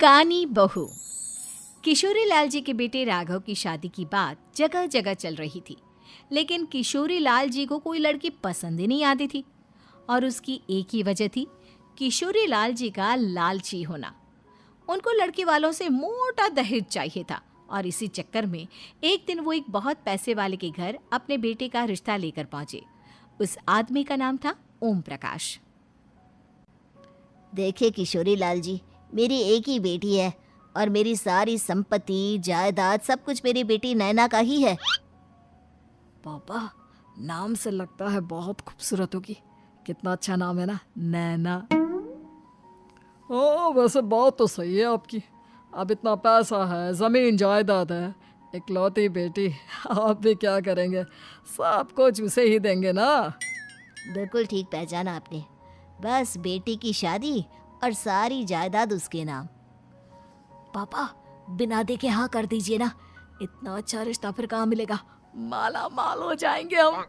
कानी बहू। किशोरी लाल जी के बेटे राघव की शादी की बात जगह जगह चल रही थी, लेकिन किशोरी लाल जी को कोई लड़की पसंद ही नहीं आती थी। और उसकी एक ही वजह थी, किशोरी लाल जी का लालची होना। उनको लड़की वालों से मोटा दहेज चाहिए था और इसी चक्कर में एक दिन वो एक बहुत पैसे वाले के घर अपने बेटे का रिश्ता लेकर पहुंचे। उस आदमी का नाम था ओम प्रकाश। देखिए किशोरी लाल जी, मेरी एक ही बेटी है और मेरी सारी संपत्ति जायदाद सब कुछ मेरी बेटी नैना का ही है। पापा, नाम से लगता है बहुत खूबसूरत होगी। कितना अच्छा नाम है ना, नैना। ओ, वैसे बात तो सही है आपकी। अब इतना पैसा है, जमीन जायदाद है, इकलौती बेटी, आप भी क्या करेंगे? सब कुछ उसे ही देंगे ना। बिल्कुल ठीक पहचाना आपने। बस बेटी की शादी और सारी जायदाद उसके नाम। पापा, बिना देखे हाँ कर दीजिए ना। इतना अच्छा रिश्ता फिर कहाँ मिलेगा? माला माल हो जाएंगे हम।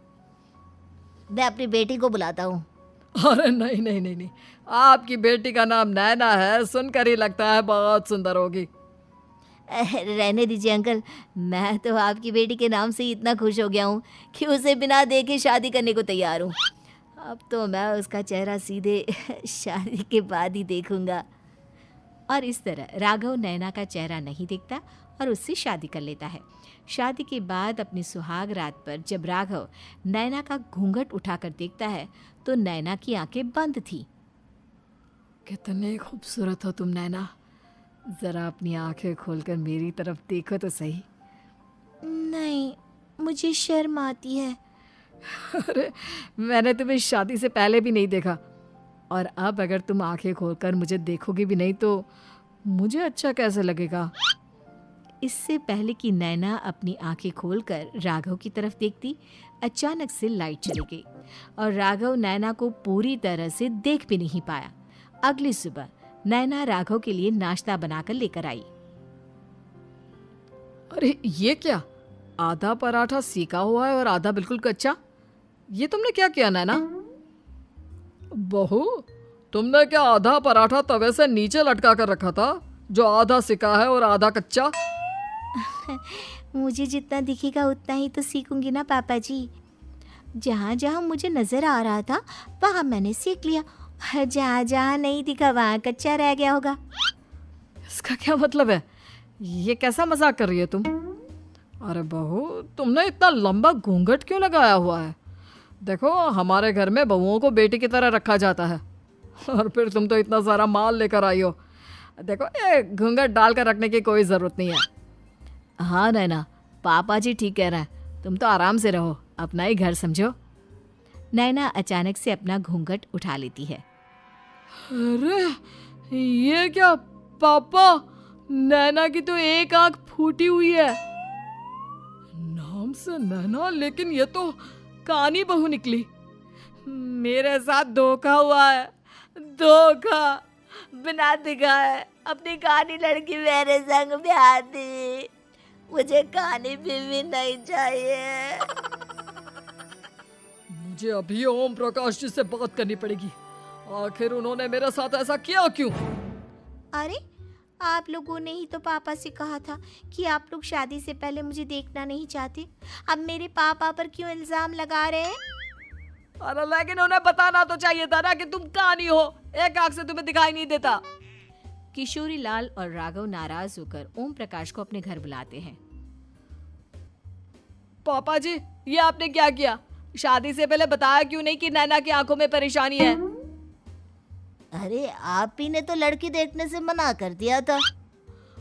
मैं अपनी बेटी को बुलाता हूँ। अरे नहीं नहीं नहीं नहीं, आपकी बेटी का नाम नैना है, सुनकर ही लगता है बहुत सुंदर होगी। रहने दीजिए अंकल, मैं तो आपकी बेटी के नाम से ही इतना खुश हो गया हूँ कि उसे बिना देखे शादी करने को तैयार हूँ। अब तो मैं उसका चेहरा सीधे शादी के बाद ही देखूंगा। और इस तरह राघव नैना का चेहरा नहीं देखता और उससे शादी कर लेता है। शादी के बाद अपनी सुहाग रात पर जब राघव नैना का घूंघट उठाकर देखता है तो नैना की आंखें बंद थी। कितने खूबसूरत हो तुम नैना, जरा अपनी आंखें खोलकर मेरी तरफ देखो तो सही। नहीं, मुझे शर्म आती है। अरे, मैंने तुम्हें शादी से पहले भी नहीं देखा, और अब अगर तुम आंखें खोलकर मुझे देखोगी भी नहीं तो मुझे अच्छा कैसे लगेगा? इससे पहले कि नैना अपनी आंखें खोलकर राघव की तरफ देखती, अचानक से लाइट चली गई और राघव नैना को पूरी तरह से देख भी नहीं पाया। अगली सुबह नैना राघव के लिए नाश्ता बनाकर लेकर आई। अरे ये क्या, आधा पराठा सेका हुआ है और आधा बिल्कुल कच्चा। ये तुमने क्या किया नैना? बहू, तुमने क्या आधा पराठा तवे से नीचे लटका कर रखा था, जो आधा सिका है और आधा कच्चा? मुझे जितना दिखेगा उतना ही तो सीखूंगी ना पापा जी। जहाँ जहाँ मुझे नजर आ रहा था वहाँ मैंने सीख लिया, जहाँ जहाँ नहीं दिखा वहाँ कच्चा रह गया होगा। इसका क्या मतलब है? ये कैसा मजाक कर रही है तुम? अरे बहू, तुमने इतना लंबा घूंघट क्यों लगाया हुआ है? देखो, हमारे घर में बहुओं को बेटी की तरह रखा जाता है, और फिर तुम तो इतना सारा माल लेकर आई हो। देखो, ये घूंघट डालकर रखने की कोई ज़रूरत नहीं है। हाँ नैना, पापा जी ठीक कह रहे हैं, तुम तो आराम से रहो, अपना ही घर समझो। नैना अचानक से अपना घूंघट उठा लेती है। अरे ये क्या पापा, नैना की तो एक आंख फूटी हुई है। नाम से नैना, लेकिन ये तो कानी बहू निकली। मेरे साथ धोखा हुआ है, धोखा। बिना दिखाए अपनी कानी लड़की मेरे संग ब्याह दी। मुझे कानी बीवी नहीं चाहिए। मुझे अभी ओम प्रकाश जी से बात करनी पड़ेगी। आखिर उन्होंने मेरे साथ ऐसा किया क्यों? अरे, आप लोगों ने ही तो पापा से कहा था कि आप लोग शादी से पहले मुझे देखना नहीं चाहते। अब मेरे पापा पर क्यों इल्जाम लगा रहे हैं? अरे लेकिन उन्हें बताना तो चाहिए था ना कि तुम कानी हो, एक आंख से तुम्हें दिखाई नहीं देता। किशोरी लाल और राघव नाराज होकर ओम प्रकाश को अपने घर बुलाते हैं। पापा जी, ये आपने क्या किया? शादी से पहले बताया क्यों नहीं कि नैना की आंखों में परेशानी है? अरे, आप ही ने तो लड़की देखने से मना कर दिया था।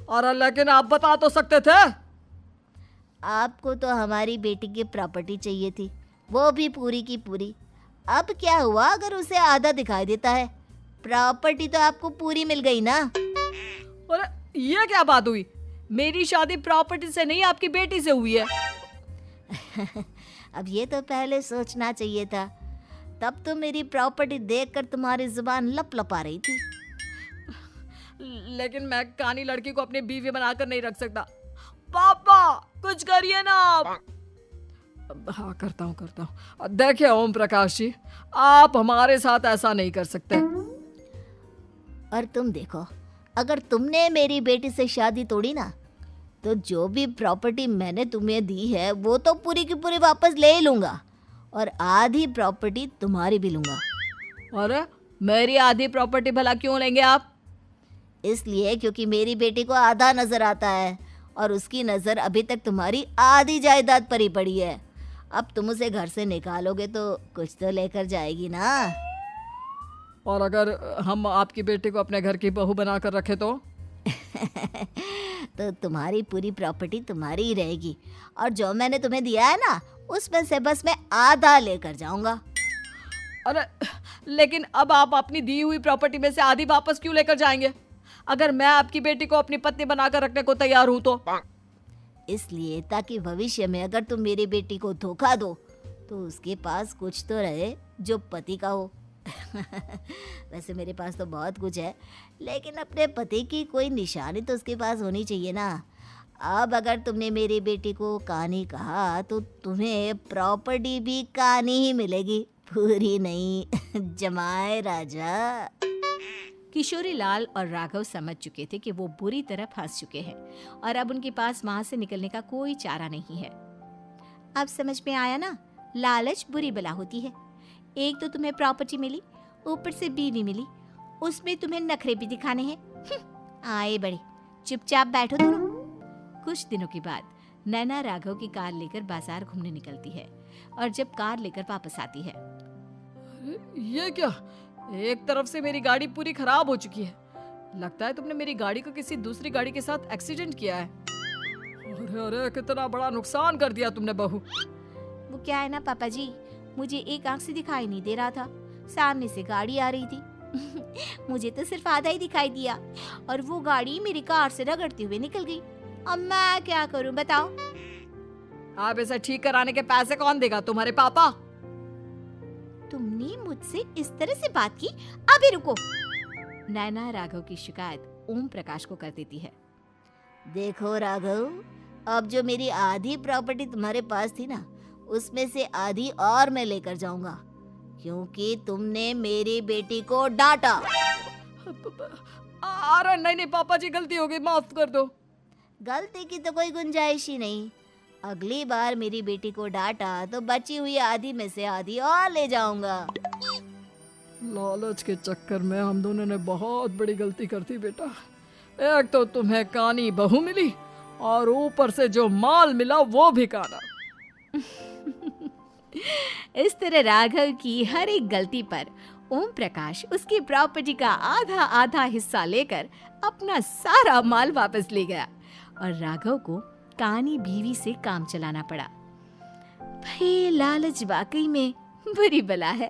और लेकिन आप बता तो सकते थे। आपको तो हमारी बेटी की प्रॉपर्टी चाहिए थी, वो भी पूरी की पूरी। अब क्या हुआ अगर उसे आधा दिखाई देता है? प्रॉपर्टी तो आपको पूरी मिल गई ना। अरे ये क्या बात हुई? मेरी शादी प्रॉपर्टी से नहीं, आपकी बेटी से हुई है। अब ये तो पहले सोचना चाहिए था। तब तो मेरी प्रॉपर्टी देखकर तुम्हारी जुबान लप लपा रही थी। लेकिन मैं कानी लड़की को अपनी बीवी बनाकर नहीं रख सकता। पापा, कुछ करिए ना आप। हाँ, करता हूँ। देखिए ओम प्रकाश जी, आप हमारे साथ ऐसा नहीं कर सकते। और तुम देखो, अगर तुमने मेरी बेटी से शादी तोड़ी ना, तो जो भी प्रॉपर्टी मैंने तुम्हें दी है वो तो पूरी की पूरी वापस ले ही लूँगा, और आधी प्रॉपर्टी तुम्हारी भी लूँगा। अरे मेरी आधी प्रॉपर्टी भला क्यों लेंगे आप? इसलिए क्योंकि मेरी बेटी को आधा नज़र आता है और उसकी नज़र अभी तक तुम्हारी आधी जायदाद पर ही पड़ी है। अब तुम उसे घर से निकालोगे तो कुछ तो लेकर जाएगी ना। और अगर हम आपकी बेटी को अपने घर की बहू बनाकर रखे तो? तो तुम्हारी पूरी प्रॉपर्टी तुम्हारी ही रहेगी, और जो मैंने तुम्हें दिया है ना, उसमें से बस मैं आधा लेकर जाऊंगा। अरे लेकिन अब आप अपनी दी हुई प्रॉपर्टी में से आधी वापस क्यों लेकर जाएंगे? अगर मैं आपकी बेटी को अपनी पत्नी बनाकर रखने को तैयार हूं तो? इसलिए ताकि भविष्य में अगर तुम मेरी बेटी को धोखा दो तो उसके पास कुछ तो रहे जो पति का हो। वैसे मेरे पास तो बहुत कुछ है, लेकिन अपने पति की कोई निशानी तो उसके पास होनी चाहिए ना। अब अगर तुमने मेरी बेटी को कहानी कहा तो तुम्हें प्रॉपर्टी भी कहानी ही मिलेगी, पूरी नहीं। जमाए राजा। किशोरी लाल और राघव समझ चुके थे कि वो बुरी तरह फंस चुके हैं और अब उनके पास वहां से निकलने का कोई चारा नहीं है। अब समझ में आया ना, लालच बुरी बला होती है। एक तो तुम्हें प्रॉपर्टी मिली, ऊपर से बीवी मिली, उसमें तुम्हें नखरे भी दिखाने हैं। आए बड़े, चुपचाप बैठो दोनों। कुछ दिनों के बाद नैना राघव की कार लेकर बाजार घूमने निकलती है और जब कार लेकर वापस आती है, ये क्या? एक तरफ से मेरी गाड़ी पूरी खराब हो चुकी है। लगता है तुमने मेरी गाड़ी को किसी दूसरी गाड़ी के साथ एक्सीडेंट किया है। अरे अरे कितना बड़ा नुकसान कर दिया तुमने बहू। वो क्या है ना पापा जी, मुझे एक आंख से दिखाई नहीं दे रहा था, सामने से गाड़ी आ रही थी। मुझे तो सिर्फ आधा ही दिखाई दिया और वो गाड़ी मेरी कार से रगड़ते हुए निकल गई। अब मैं क्या करूं बताओ? आप इसे ठीक कराने के पैसे कौन देगा? तुम्हारे पापा? तुमने मुझसे इस तरह से बात की? अभी रुको। नैना राघव की शिकायत ओम प्रकाश को कर देती है। देखो राघव, अब जो मेरी आधी प्रॉपर्टी तुम्हारे पास थी ना, उसमें से आधी और मैं लेकर जाऊंगा, क्योंकि तुमने मेरी बेटी को डांटा। अरे नहीं नहीं पापा जी, गलती हो गई, माफ कर दो। गलती की तो कोई गुंजाइश ही नहीं। अगली बार मेरी बेटी को डांटा तो बची हुई आधी में से आधी और ले जाऊंगा। लालच के चक्कर में हम दोनों ने बहुत बड़ी गलती कर दी बेटा। एक तो तुम्हें कानी बहू मिली और ऊपर से जो माल मिला वो भी काना। इस तरह राघव की हर एक गलती पर ओम प्रकाश उसकी प्रॉपर्टी का आधा आधा हिस्सा लेकर अपना सारा माल वापस ले गया और राघव को कानी बीवी से काम चलाना पड़ा। भाई लालच वाकई में बुरी बला है।